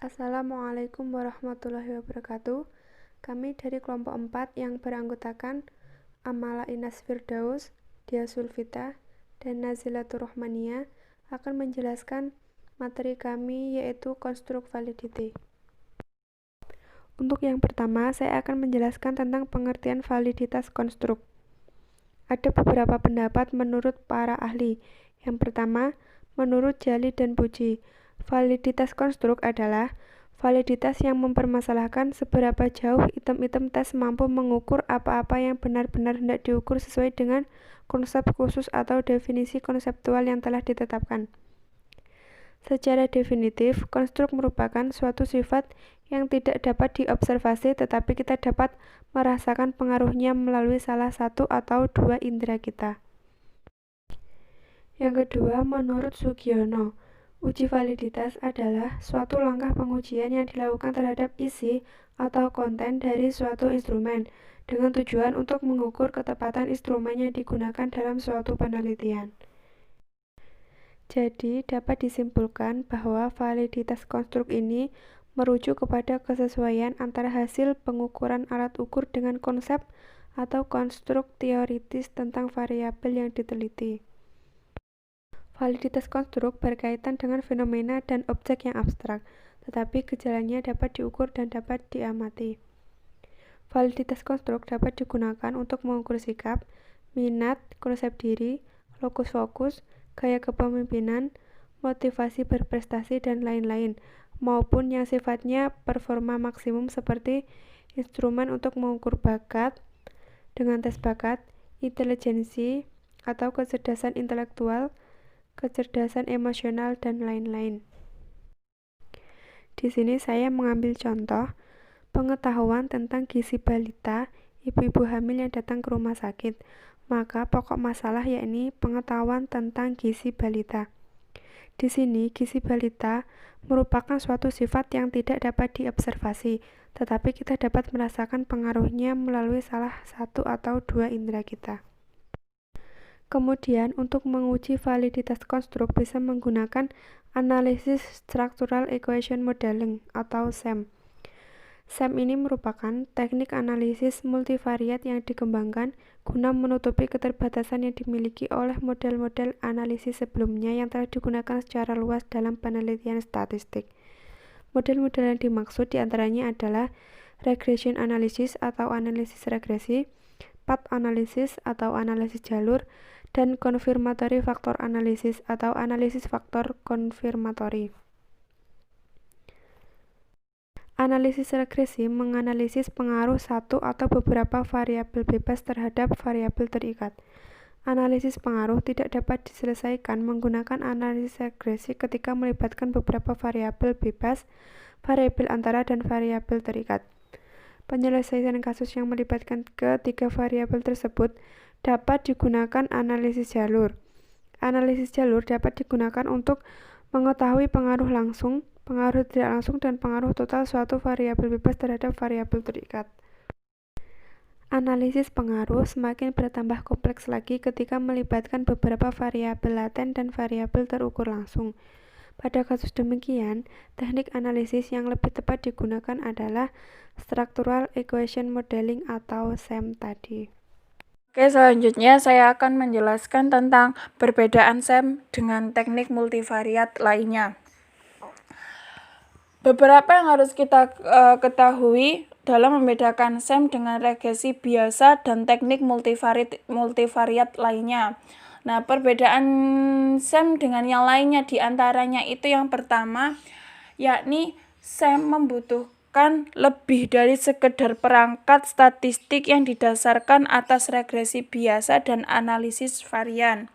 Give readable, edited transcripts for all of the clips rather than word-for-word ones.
Assalamualaikum warahmatullahi wabarakatuh. Kami dari kelompok 4 yang beranggotakan Amala Inas Firdaus, Dia Sulfita, dan Nazilatur Rahmania akan menjelaskan materi kami yaitu konstruk validity. Untuk yang pertama, saya akan menjelaskan tentang pengertian validitas konstruk. Ada beberapa pendapat menurut para ahli. Yang pertama, menurut Jali dan Puji, validitas konstruk adalah validitas yang mempermasalahkan seberapa jauh item-item tes mampu mengukur apa-apa yang benar-benar hendak diukur sesuai dengan konsep khusus atau definisi konseptual yang telah ditetapkan. Secara definitif, konstruk merupakan suatu sifat yang tidak dapat diobservasi tetapi kita dapat merasakan pengaruhnya melalui salah satu atau dua indera kita. Yang kedua, menurut Sugiono, uji validitas adalah suatu langkah pengujian yang dilakukan terhadap isi atau konten dari suatu instrumen dengan tujuan untuk mengukur ketepatan instrumen yang digunakan dalam suatu penelitian. Jadi, dapat disimpulkan bahwa validitas konstruk ini merujuk kepada kesesuaian antara hasil pengukuran alat ukur dengan konsep atau konstruk teoritis tentang variabel yang diteliti. Validitas konstruk berkaitan dengan fenomena dan objek yang abstrak, tetapi gejalanya dapat diukur dan dapat diamati. Validitas konstruk dapat digunakan untuk mengukur sikap, minat, konsep diri, lokus fokus, gaya kepemimpinan, motivasi berprestasi, dan lain-lain, maupun yang sifatnya performa maksimum seperti instrumen untuk mengukur bakat dengan tes bakat, intelijensi atau kecerdasan intelektual, kecerdasan emosional, dan lain-lain. Di sini saya mengambil contoh pengetahuan tentang gizi balita, ibu-ibu hamil yang datang ke rumah sakit. Maka pokok masalah yakni pengetahuan tentang gizi balita. Di sini gizi balita merupakan suatu sifat yang tidak dapat diobservasi, tetapi kita dapat merasakan pengaruhnya melalui salah satu atau dua indera kita. Kemudian, untuk menguji validitas konstruk bisa menggunakan analisis Structural Equation Modeling atau SEM. SEM ini merupakan teknik analisis multivariat yang dikembangkan guna menutupi keterbatasan yang dimiliki oleh model-model analisis sebelumnya yang telah digunakan secara luas dalam penelitian statistik. Model-model yang dimaksud diantaranya adalah regression analysis atau analisis regresi, path analysis atau analisis jalur, dan confirmatory factor analysis atau analisis faktor konfirmatori. Analisis regresi menganalisis pengaruh satu atau beberapa variabel bebas terhadap variabel terikat. Analisis pengaruh tidak dapat diselesaikan menggunakan analisis regresi ketika melibatkan beberapa variabel bebas, variabel antara, dan variabel terikat. Penyelesaian kasus yang melibatkan ketiga variabel tersebut dapat digunakan analisis jalur. Analisis jalur dapat digunakan untuk mengetahui pengaruh langsung, pengaruh tidak langsung, dan pengaruh total suatu variabel bebas terhadap variabel terikat. Analisis pengaruh semakin bertambah kompleks lagi ketika melibatkan beberapa variabel laten dan variabel terukur langsung. Pada kasus demikian, teknik analisis yang lebih tepat digunakan adalah Structural Equation Modeling atau SEM tadi. Oke, selanjutnya saya akan menjelaskan tentang perbedaan SEM dengan teknik multivariat lainnya. Beberapa yang harus kita ketahui dalam membedakan SEM dengan regresi biasa dan teknik multivariat lainnya. Nah, perbedaan SEM dengan yang lainnya diantaranya itu yang pertama, yakni SEM membutuhkan lebih dari sekedar perangkat statistik yang didasarkan atas regresi biasa dan analisis varian.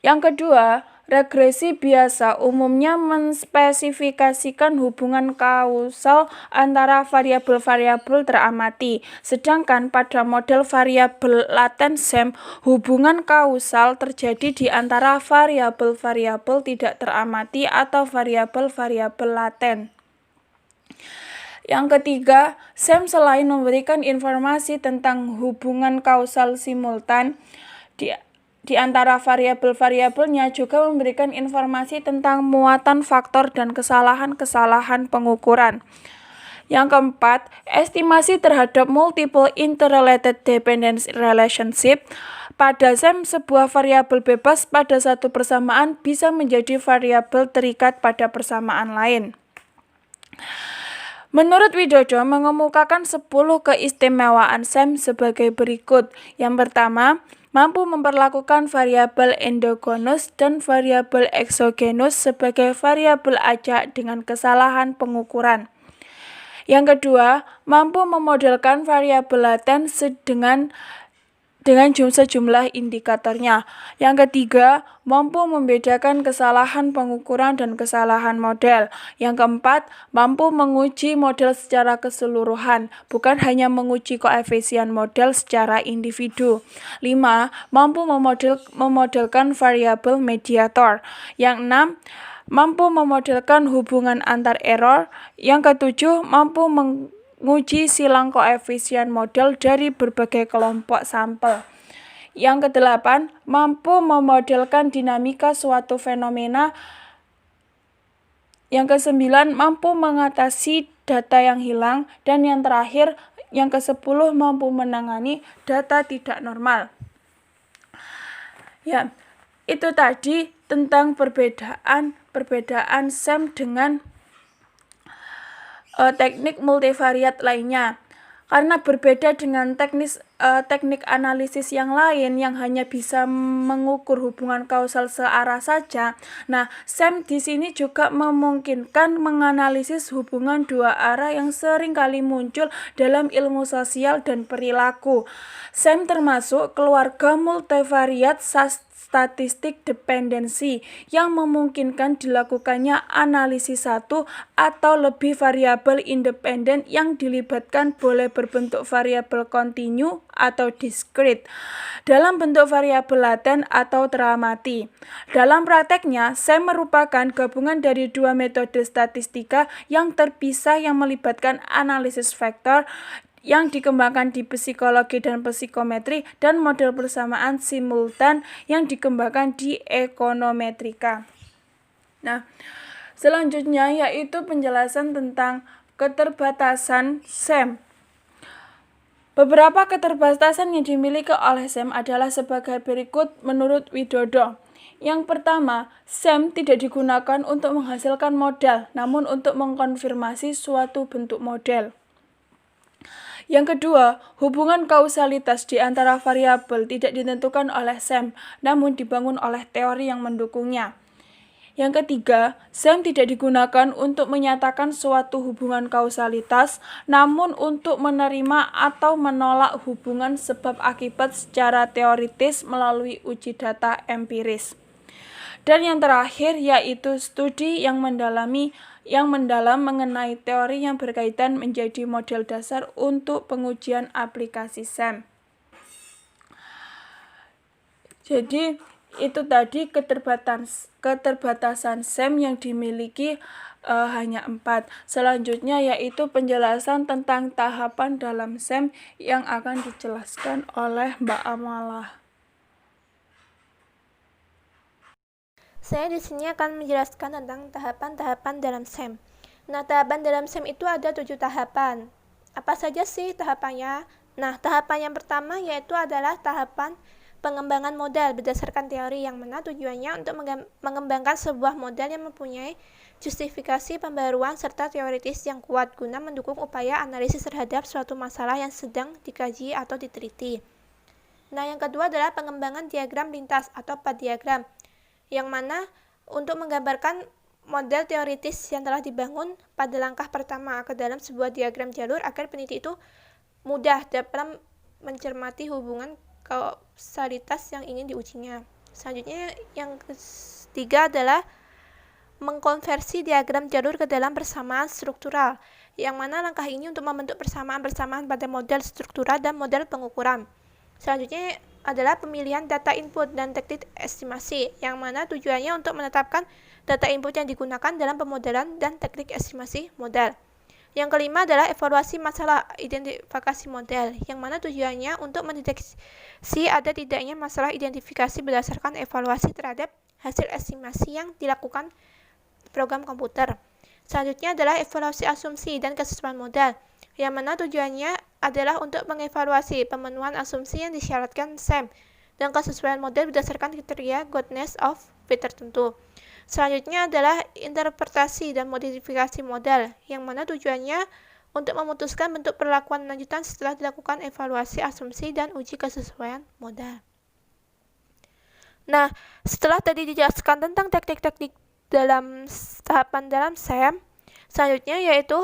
Yang kedua, regresi biasa umumnya menspesifikasikan hubungan kausal antara variabel-variabel teramati, sedangkan pada model variabel laten SEM, hubungan kausal terjadi di antara variabel-variabel tidak teramati atau variabel-variabel laten. Yang ketiga, SEM selain memberikan informasi tentang hubungan kausal simultan, di antara variabel-variabelnya juga memberikan informasi tentang muatan faktor dan kesalahan-kesalahan pengukuran. Yang keempat, estimasi terhadap multiple interrelated dependence relationship. Pada SEM, sebuah variabel bebas pada satu persamaan bisa menjadi variabel terikat pada persamaan lain. Menurut Widodo mengemukakan 10 keistimewaan SEM sebagai berikut. Yang pertama, mampu memperlakukan variabel endogenus dan variabel eksogenus sebagai variabel acak dengan kesalahan pengukuran. Yang kedua, mampu memodelkan variabel laten dengan sejumlah indikatornya. Yang ketiga, mampu membedakan kesalahan pengukuran dan kesalahan model. Yang keempat, mampu menguji model secara keseluruhan, bukan hanya menguji koefisien model secara individu. 5. Mampu memodelkan variabel mediator. Yang 6, mampu memodelkan hubungan antar error. Yang ketujuh, mampu menguji silang koefisien model dari berbagai kelompok sampel. Yang kedelapan, mampu memodelkan dinamika suatu fenomena. Yang kesembilan, mampu mengatasi data yang hilang. Dan yang terakhir, yang ke-10, mampu menangani data tidak normal. Ya, itu tadi tentang perbedaan SEM dengan teknik multivariat lainnya. Karena berbeda dengan teknik analisis yang lain yang hanya bisa mengukur hubungan kausal searah saja. Nah, SEM di sini juga memungkinkan menganalisis hubungan dua arah yang sering kali muncul dalam ilmu sosial dan perilaku. SEM termasuk keluarga multivariat statistik dependensi yang memungkinkan dilakukannya analisis satu atau lebih variabel independen yang dilibatkan boleh berbentuk variabel kontinu atau discrete, dalam bentuk variabel laten atau teramati. Dalam prakteknya, SEM merupakan gabungan dari dua metode statistika yang terpisah yang melibatkan analisis vektor yang dikembangkan di psikologi dan psikometri dan model persamaan simultan yang dikembangkan di ekonometrika. Nah, selanjutnya yaitu penjelasan tentang keterbatasan SEM. Beberapa keterbatasan yang dimiliki oleh SEM adalah sebagai berikut menurut Widodo. Yang pertama, SEM tidak digunakan untuk menghasilkan model, namun untuk mengkonfirmasi suatu bentuk model. Yang kedua, hubungan kausalitas di antara variabel tidak ditentukan oleh SEM, namun dibangun oleh teori yang mendukungnya. Yang ketiga, SEM tidak digunakan untuk menyatakan suatu hubungan kausalitas, namun untuk menerima atau menolak hubungan sebab akibat secara teoritis melalui uji data empiris. Dan yang terakhir yaitu studi yang mendalam mengenai teori yang berkaitan menjadi model dasar untuk pengujian aplikasi SEM. Jadi itu tadi keterbatasan SEM yang dimiliki hanya 4. Selanjutnya yaitu penjelasan tentang tahapan dalam SEM yang akan dijelaskan oleh Mbak Amalah. Saya di sini akan menjelaskan tentang tahapan-tahapan dalam SEM. Nah, tahapan dalam SEM itu ada 7 tahapan. Apa saja sih tahapannya? Nah, tahapan yang pertama yaitu adalah tahapan pengembangan model berdasarkan teori yang mana tujuannya untuk mengembangkan sebuah model yang mempunyai justifikasi pembaruan serta teoritis yang kuat guna mendukung upaya analisis terhadap suatu masalah yang sedang dikaji atau diteliti. Nah, yang kedua adalah pengembangan diagram lintas atau path diagram, yang mana untuk menggambarkan model teoritis yang telah dibangun pada langkah pertama ke dalam sebuah diagram jalur agar peneliti itu mudah dapat mencermati hubungan kausalitas yang ingin diujinya. Selanjutnya yang ketiga adalah mengkonversi diagram jalur ke dalam persamaan struktural, yang mana langkah ini untuk membentuk persamaan-persamaan pada model struktural dan model pengukuran. Selanjutnya adalah pemilihan data input dan teknik estimasi, yang mana tujuannya untuk menetapkan data input yang digunakan dalam pemodelan dan teknik estimasi model. Yang kelima adalah evaluasi masalah identifikasi model, yang mana tujuannya untuk mendeteksi ada tidaknya masalah identifikasi berdasarkan evaluasi terhadap hasil estimasi yang dilakukan program komputer. Selanjutnya adalah evaluasi asumsi dan kesesuaian model, yang mana tujuannya adalah untuk mengevaluasi pemenuhan asumsi yang disyaratkan SAM dan kesesuaian model berdasarkan kriteria goodness of fit tertentu. Selanjutnya adalah interpretasi dan modifikasi model, yang mana tujuannya untuk memutuskan bentuk perlakuan lanjutan setelah dilakukan evaluasi asumsi dan uji kesesuaian model. Nah, setelah tadi dijelaskan tentang teknik-teknik dalam tahapan dalam SAM, selanjutnya yaitu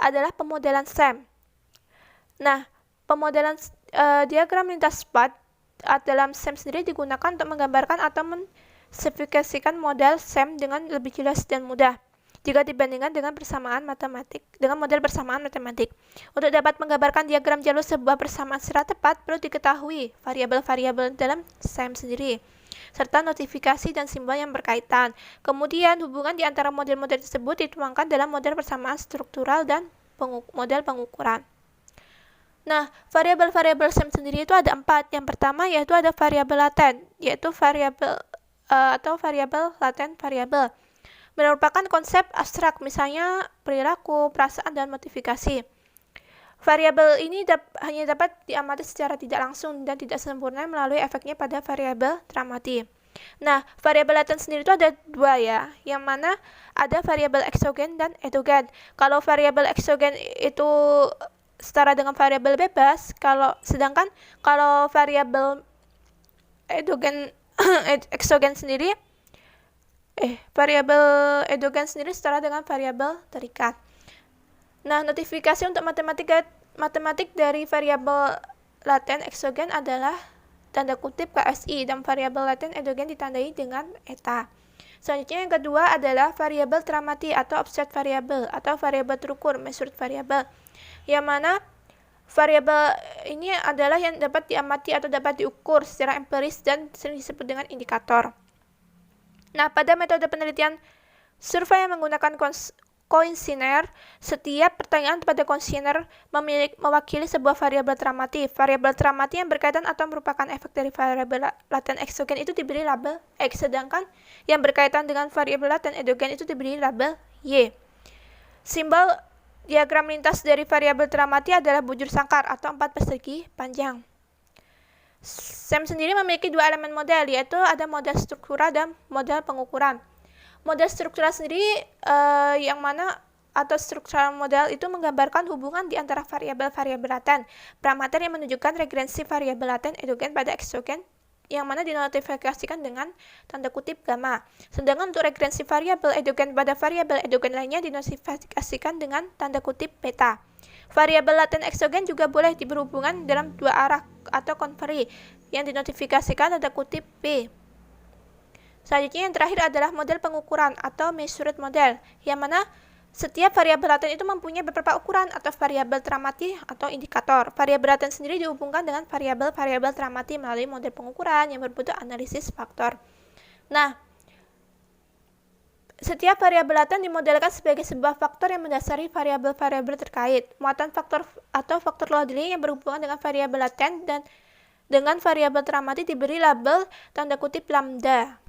adalah pemodelan SAM. Nah, pemodelan diagram lintas path dalam SAM sendiri digunakan untuk menggambarkan atau spesifikasikan model SAM dengan lebih jelas dan mudah jika dibandingkan dengan model persamaan matematik. Untuk dapat menggambarkan diagram jalur sebuah persamaan secara tepat, perlu diketahui variabel-variabel dalam SAM sendiri, serta notifikasi dan simbol yang berkaitan. Kemudian, hubungan di antara model-model tersebut dituangkan dalam model persamaan struktural dan model pengukuran. Nah, variabel-variabel SAM sendiri itu ada 4. Yang pertama yaitu ada variabel laten, yaitu variabel laten variabel. Merupakan konsep abstrak, misalnya perilaku, perasaan, dan motivasi. Variabel ini hanya dapat diamati secara tidak langsung dan tidak sempurna melalui efeknya pada variabel teramati. Nah, variabel laten sendiri itu ada 2 ya, yang mana ada variabel eksogen dan endogen. Kalau variabel eksogen itu setara dengan variabel bebas, sedangkan kalau variabel eksogen sendiri variabel endogen sendiri setara dengan variabel terikat. Nah, notifikasi untuk matematik dari variabel laten eksogen adalah tanda kutip KSI dan variabel laten endogen ditandai dengan eta. Selanjutnya yang kedua adalah variabel teramati atau offset variabel atau variabel terukur measured variabel, yang mana variabel ini adalah yang dapat diamati atau dapat diukur secara empiris dan sering disebut dengan indikator. Nah, pada metode penelitian survei yang menggunakan kuesioner, setiap pertanyaan pada kuesioner mewakili sebuah variabel teramati. Variabel teramati yang berkaitan atau merupakan efek dari variabel laten eksogen itu diberi label X, sedangkan yang berkaitan dengan variabel laten endogen itu diberi label Y. Simbol diagram lintas dari variabel teramati adalah bujur sangkar atau 4 persegi panjang. SAM sendiri memiliki 2 elemen model, yaitu ada model struktural dan model pengukuran. Model struktural sendiri yang mana atau struktural model itu menggambarkan hubungan di antara variabel-variabel laten, parameter yang menunjukkan regressi variabel laten endogen pada eksogen, yang mana dinotifikasikan dengan tanda kutip gamma. Sedangkan untuk regressi variabel endogen pada variabel endogen lainnya dinotifikasikan dengan tanda kutip beta. Variabel laten eksogen juga boleh berhubungan dalam 2 arah atau konveri yang dinotifikasikan tanda kutip B. Selanjutnya yang terakhir adalah model pengukuran atau measured model, yang mana setiap variabel laten itu mempunyai beberapa ukuran atau variabel teramati atau indikator. Variabel laten sendiri dihubungkan dengan variabel-variabel teramati melalui model pengukuran yang berbentuk analisis faktor. Nah, setiap variabel laten dimodelkan sebagai sebuah faktor yang mendasari variabel-variabel terkait. Muatan faktor atau faktor Lodley yang berhubungan dengan variabel laten dan dengan variabel teramati diberi label tanda kutip lambda.